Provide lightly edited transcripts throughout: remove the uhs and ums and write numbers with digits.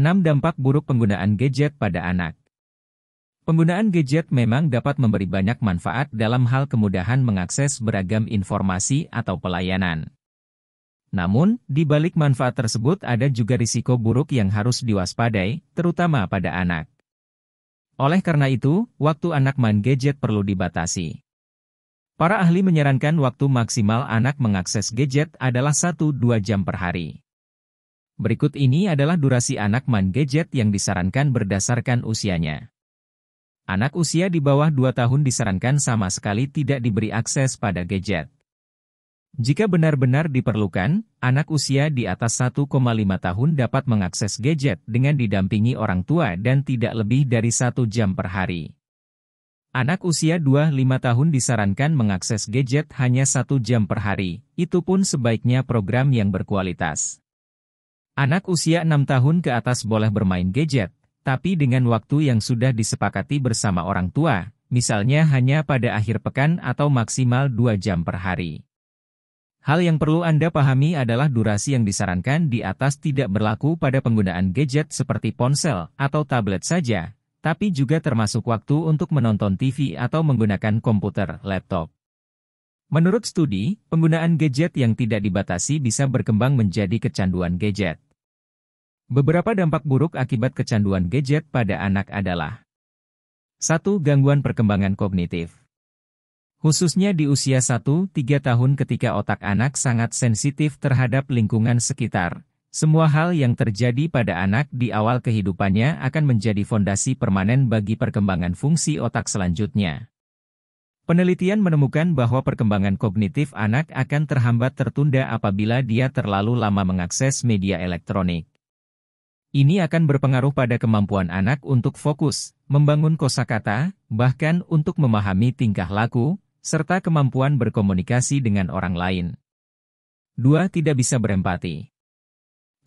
6 dampak buruk penggunaan gadget pada anak. Penggunaan gadget memang dapat memberi banyak manfaat dalam hal kemudahan mengakses beragam informasi atau pelayanan. Namun, di balik manfaat tersebut ada juga risiko buruk yang harus diwaspadai, terutama pada anak. Oleh karena itu, waktu anak main gadget perlu dibatasi. Para ahli menyarankan waktu maksimal anak mengakses gadget adalah 1-2 jam per hari. Berikut ini adalah durasi anak main gadget yang disarankan berdasarkan usianya. Anak usia di bawah 2 tahun disarankan sama sekali tidak diberi akses pada gadget. Jika benar-benar diperlukan, anak usia di atas 1,5 tahun dapat mengakses gadget dengan didampingi orang tua dan tidak lebih dari 1 jam per hari. Anak usia 2-5 tahun disarankan mengakses gadget hanya 1 jam per hari, itu pun sebaiknya program yang berkualitas. Anak usia 6 tahun ke atas boleh bermain gadget, tapi dengan waktu yang sudah disepakati bersama orang tua, misalnya hanya pada akhir pekan atau maksimal 2 jam per hari. Hal yang perlu Anda pahami adalah durasi yang disarankan di atas tidak berlaku pada penggunaan gadget seperti ponsel atau tablet saja, tapi juga termasuk waktu untuk menonton TV atau menggunakan komputer, laptop. Menurut studi, penggunaan gadget yang tidak dibatasi bisa berkembang menjadi kecanduan gadget. Beberapa dampak buruk akibat kecanduan gadget pada anak adalah 1. Gangguan perkembangan kognitif. Khususnya di usia 1-3 tahun ketika otak anak sangat sensitif terhadap lingkungan sekitar, semua hal yang terjadi pada anak di awal kehidupannya akan menjadi fondasi permanen bagi perkembangan fungsi otak selanjutnya. Penelitian menemukan bahwa perkembangan kognitif anak akan terhambat tertunda apabila dia terlalu lama mengakses media elektronik. Ini akan berpengaruh pada kemampuan anak untuk fokus, membangun kosakata, bahkan untuk memahami tingkah laku, serta kemampuan berkomunikasi dengan orang lain. 2. Tidak bisa berempati.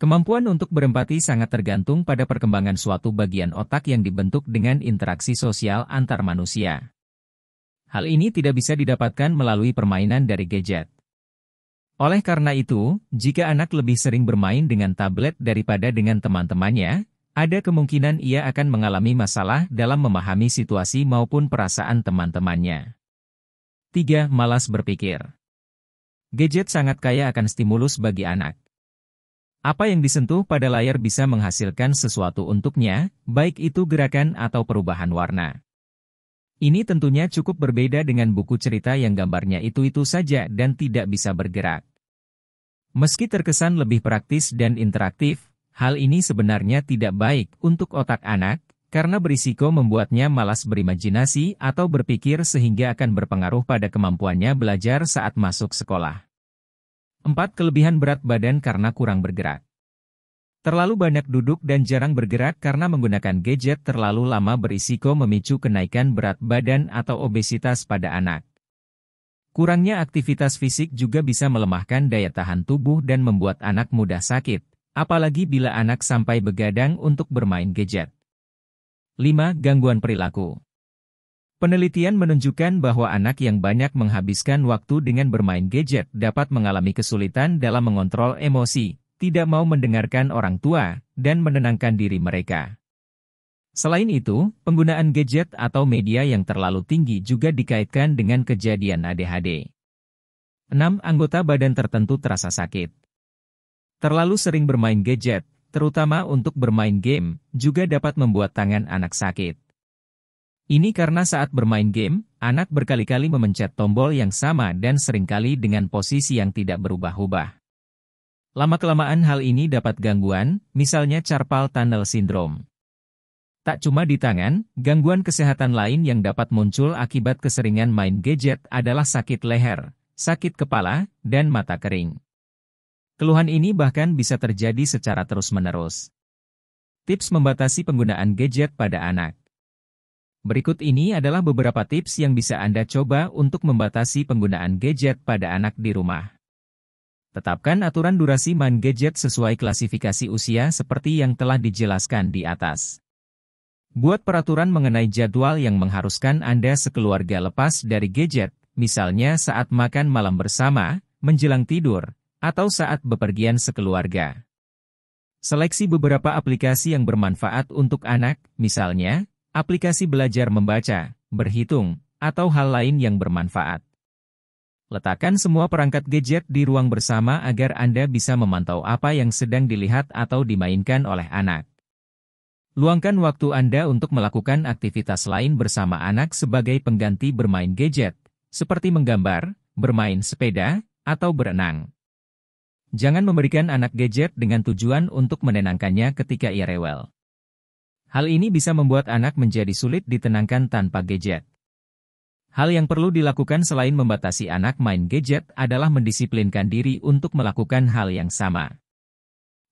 Kemampuan untuk berempati sangat tergantung pada perkembangan suatu bagian otak yang dibentuk dengan interaksi sosial antar manusia. Hal ini tidak bisa didapatkan melalui permainan dari gadget. Oleh karena itu, jika anak lebih sering bermain dengan tablet daripada dengan teman-temannya, ada kemungkinan ia akan mengalami masalah dalam memahami situasi maupun perasaan teman-temannya. 3. Malas berpikir. Gadget sangat kaya akan stimulus bagi anak. Apa yang disentuh pada layar bisa menghasilkan sesuatu untuknya, baik itu gerakan atau perubahan warna. Ini tentunya cukup berbeda dengan buku cerita yang gambarnya itu-itu saja dan tidak bisa bergerak. Meski terkesan lebih praktis dan interaktif, hal ini sebenarnya tidak baik untuk otak anak, karena berisiko membuatnya malas berimajinasi atau berpikir sehingga akan berpengaruh pada kemampuannya belajar saat masuk sekolah. 4. Kelebihan berat badan karena kurang bergerak. Terlalu banyak duduk dan jarang bergerak karena menggunakan gadget terlalu lama berisiko memicu kenaikan berat badan atau obesitas pada anak. Kurangnya aktivitas fisik juga bisa melemahkan daya tahan tubuh dan membuat anak mudah sakit, apalagi bila anak sampai begadang untuk bermain gadget. 5. Gangguan perilaku. Penelitian menunjukkan bahwa anak yang banyak menghabiskan waktu dengan bermain gadget dapat mengalami kesulitan dalam mengontrol emosi, tidak mau mendengarkan orang tua, dan menenangkan diri mereka. Selain itu, penggunaan gadget atau media yang terlalu tinggi juga dikaitkan dengan kejadian ADHD. 6. Anggota badan tertentu terasa sakit. Terlalu sering bermain gadget, terutama untuk bermain game, juga dapat membuat tangan anak sakit. Ini karena saat bermain game, anak berkali-kali memencet tombol yang sama dan seringkali dengan posisi yang tidak berubah-ubah. Lama-kelamaan hal ini dapat gangguan, misalnya carpal tunnel syndrome. Tak cuma di tangan, gangguan kesehatan lain yang dapat muncul akibat keseringan main gadget adalah sakit leher, sakit kepala, dan mata kering. Keluhan ini bahkan bisa terjadi secara terus-menerus. Tips membatasi penggunaan gadget pada anak. Berikut ini adalah beberapa tips yang bisa Anda coba untuk membatasi penggunaan gadget pada anak di rumah. Tetapkan aturan durasi main gadget sesuai klasifikasi usia seperti yang telah dijelaskan di atas. Buat peraturan mengenai jadwal yang mengharuskan Anda sekeluarga lepas dari gadget, misalnya saat makan malam bersama, menjelang tidur, atau saat bepergian sekeluarga. Seleksi beberapa aplikasi yang bermanfaat untuk anak, misalnya, aplikasi belajar membaca, berhitung, atau hal lain yang bermanfaat. Letakkan semua perangkat gadget di ruang bersama agar Anda bisa memantau apa yang sedang dilihat atau dimainkan oleh anak. Luangkan waktu Anda untuk melakukan aktivitas lain bersama anak sebagai pengganti bermain gadget, seperti menggambar, bermain sepeda, atau berenang. Jangan memberikan anak gadget dengan tujuan untuk menenangkannya ketika ia rewel. Hal ini bisa membuat anak menjadi sulit ditenangkan tanpa gadget. Hal yang perlu dilakukan selain membatasi anak main gadget adalah mendisiplinkan diri untuk melakukan hal yang sama.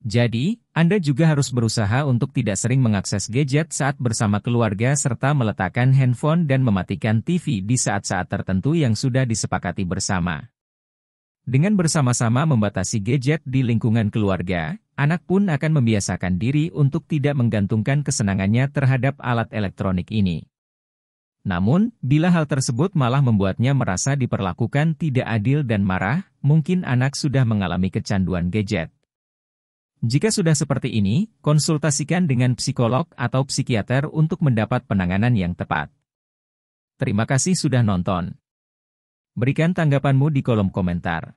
Jadi, Anda juga harus berusaha untuk tidak sering mengakses gadget saat bersama keluarga serta meletakkan handphone dan mematikan TV di saat-saat tertentu yang sudah disepakati bersama. Dengan bersama-sama membatasi gadget di lingkungan keluarga, anak pun akan membiasakan diri untuk tidak menggantungkan kesenangannya terhadap alat elektronik ini. Namun, bila hal tersebut malah membuatnya merasa diperlakukan tidak adil dan marah, mungkin anak sudah mengalami kecanduan gadget. Jika sudah seperti ini, konsultasikan dengan psikolog atau psikiater untuk mendapat penanganan yang tepat. Terima kasih sudah nonton. Berikan tanggapanmu di kolom komentar.